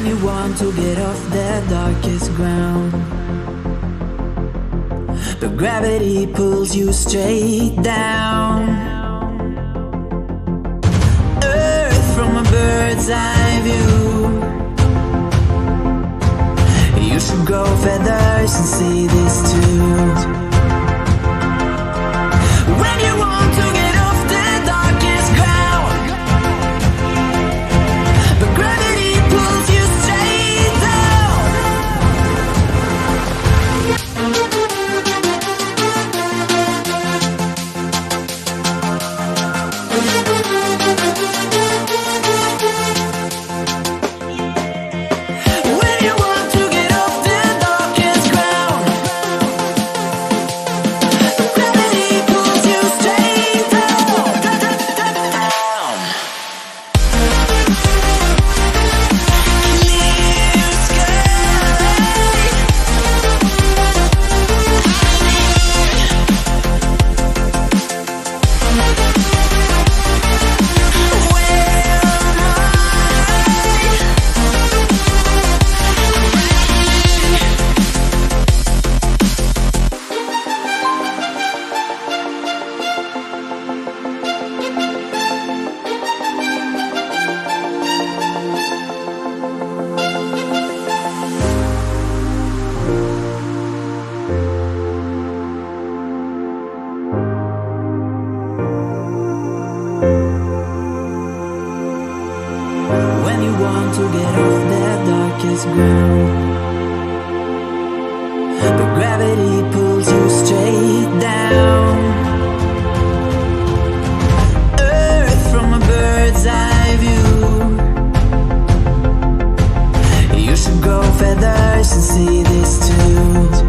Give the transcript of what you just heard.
you want to get off the darkest ground, but gravity pulls you straight down. Earth from a bird's eye view. You should grow feathers and see this too. When you want to get off the darkest ground, but gravity pulls you straight down. When you want to get off the darkest ground, but gravity pulls you straight down. Clear sky. When you want to get off the darkest ground, but gravity pulls you straight down. Earth from a bird's eye view. You should grow feathers and see this too.